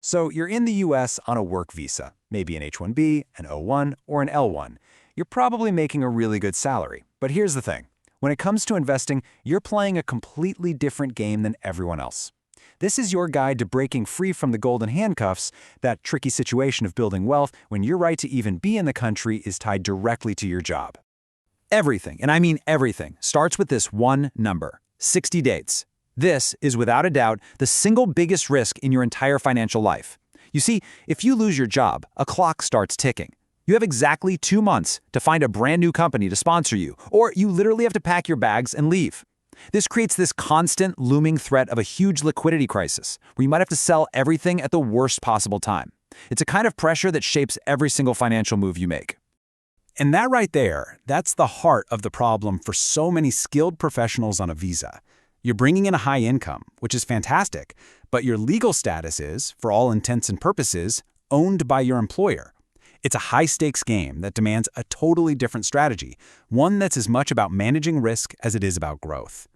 So you're in the US on a work visa, maybe an H-1B, an O-1, or an L-1. You're probably making a really good salary. But here's the thing. When it comes to investing, you're playing a completely different game than everyone else. This is your guide to breaking free from the golden handcuffs, that tricky situation of building wealth when your right to even be in the country is tied directly to your job. Everything, and I mean everything, starts with this one number: 60 days. This is without a doubt the single biggest risk in your entire financial life. You see, if you lose your job, a clock starts ticking. You have exactly 2 months to find a brand new company to sponsor you, or you literally have to pack your bags and leave. This creates this constant looming threat of a huge liquidity crisis, where you might have to sell everything at the worst possible time. It's a kind of pressure that shapes every single financial move you make. And that right there, that's the heart of the problem for so many skilled professionals on a visa. You're bringing in a high income, which is fantastic, but your legal status is, for all intents and purposes, owned by your employer. It's a high-stakes game that demands a totally different strategy, one that's as much about managing risk as it is about growth.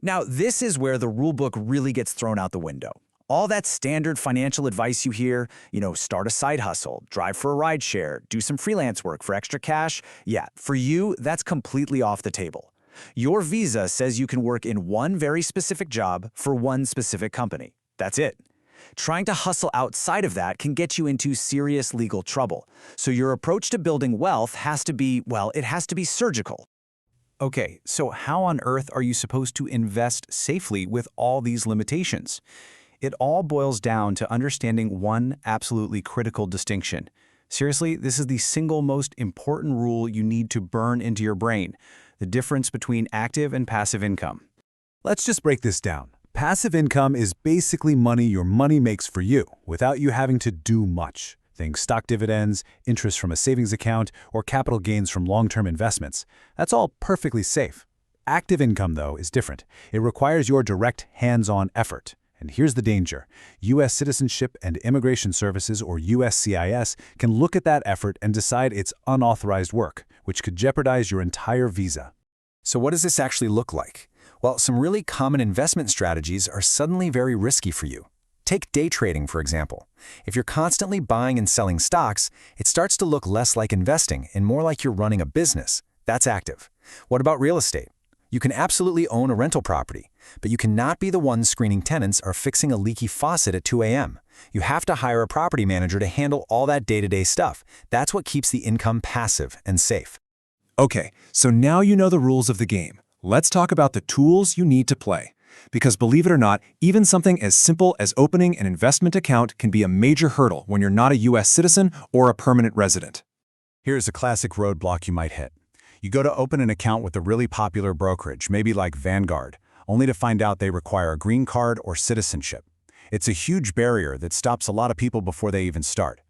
Now, this is where the rulebook really gets thrown out the window. All that standard financial advice you hear, start a side hustle, drive for a rideshare, do some freelance work for extra cash, yeah, for you, that's completely off the table. Your visa says you can work in one very specific job for one specific company. That's it. Trying to hustle outside of that can get you into serious legal trouble. So your approach to building wealth has to be, it has to be surgical. Okay, so how on earth are you supposed to invest safely with all these limitations? It all boils down to understanding one absolutely critical distinction. Seriously, this is the single most important rule you need to burn into your brain: the difference between active and passive income. Let's just break this down. Passive income is basically money your money makes for you, without you having to do much. Think stock dividends, interest from a savings account, or capital gains from long-term investments. That's all perfectly safe. Active income, though, is different. It requires your direct, hands-on effort. And here's the danger. U.S. Citizenship and Immigration Services, or USCIS, can look at that effort and decide it's unauthorized work, which could jeopardize your entire visa. So what does this actually look like? Well, some really common investment strategies are suddenly very risky for you. Take day trading, for example. If you're constantly buying and selling stocks, it starts to look less like investing and more like you're running a business. That's active. What about real estate? You can absolutely own a rental property, but you cannot be the one screening tenants or fixing a leaky faucet at 2 a.m. You have to hire a property manager to handle all that day-to-day stuff. That's what keeps the income passive and safe. Okay, so now you know the rules of the game. Let's talk about the tools you need to play. Because believe it or not, even something as simple as opening an investment account can be a major hurdle when you're not a U.S. citizen or a permanent resident. Here's a classic roadblock you might hit. You go to open an account with a really popular brokerage, maybe like Vanguard, only to find out they require a green card or citizenship. It's a huge barrier that stops a lot of people before they even start.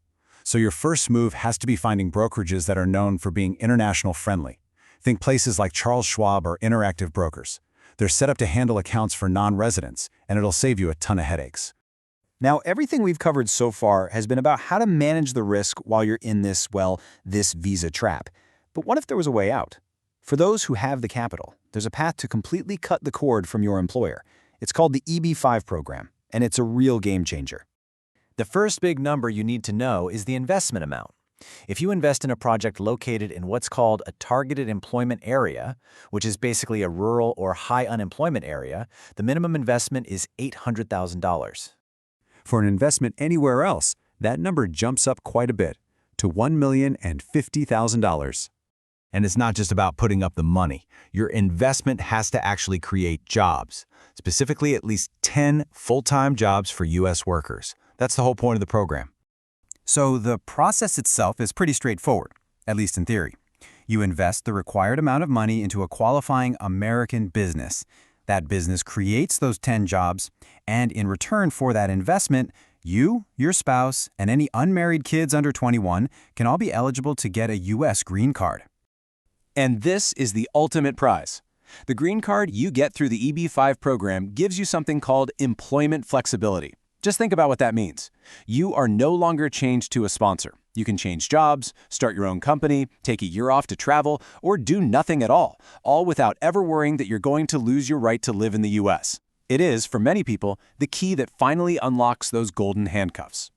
So your first move has to be finding brokerages that are known for being international friendly. Think places like Charles Schwab or Interactive Brokers. They're set up to handle accounts for non-residents, and it'll save you a ton of headaches. Now, everything we've covered so far has been about how to manage the risk while you're in this visa trap. But what if there was a way out? For those who have the capital, there's a path to completely cut the cord from your employer. It's called the EB-5 program, and it's a real game changer. The first big number you need to know is the investment amount. If you invest in a project located in what's called a targeted employment area, which is basically a rural or high unemployment area, the minimum investment is $800,000. For an investment anywhere else, that number jumps up quite a bit, to $1,050,000. And it's not just about putting up the money. Your investment has to actually create jobs, specifically at least 10 full-time jobs for U.S. workers. That's the whole point of the program. So the process itself is pretty straightforward, at least in theory. You invest the required amount of money into a qualifying American business. That business creates those 10 jobs, and in return for that investment, you, your spouse, and any unmarried kids under 21 can all be eligible to get a U.S. green card. And this is the ultimate prize. The green card you get through the EB-5 program gives you something called employment flexibility. Just think about what that means. You are no longer chained to a sponsor. You can change jobs, start your own company, take a year off to travel, or do nothing at all without ever worrying that you're going to lose your right to live in the U.S. It is, for many people, the key that finally unlocks those golden handcuffs.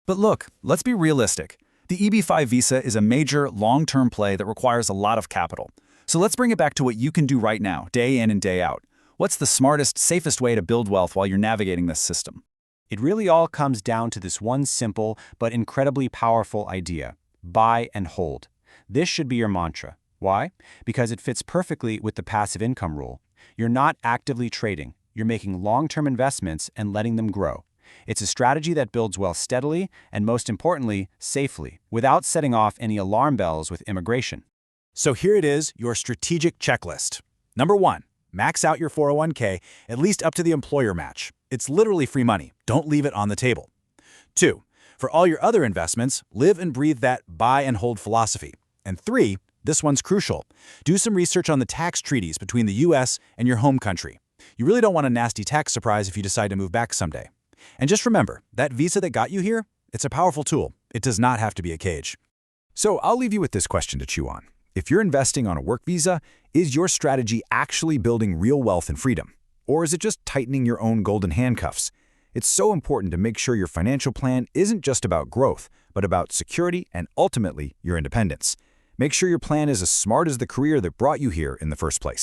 But look, let's be realistic. The EB-5 visa is a major, long-term play that requires a lot of capital. So let's bring it back to what you can do right now, day in and day out. What's the smartest, safest way to build wealth while you're navigating this system? It really all comes down to this one simple but incredibly powerful idea: buy and hold. This should be your mantra. Why? Because it fits perfectly with the passive income rule. You're not actively trading. You're making long-term investments and letting them grow. It's a strategy that builds wealth steadily and, most importantly, safely, without setting off any alarm bells with immigration. So here it is, your strategic checklist. Number 1, max out your 401k, at least up to the employer match. It's literally free money. Don't leave it on the table. 2, for all your other investments, live and breathe that buy and hold philosophy. And 3, this one's crucial. Do some research on the tax treaties between the US and your home country. You really don't want a nasty tax surprise if you decide to move back someday. And just remember, that visa that got you here, it's a powerful tool. It does not have to be a cage. So I'll leave you with this question to chew on. If you're investing on a work visa, is your strategy actually building real wealth and freedom? Or is it just tightening your own golden handcuffs? It's so important to make sure your financial plan isn't just about growth, but about security and ultimately your independence. Make sure your plan is as smart as the career that brought you here in the first place.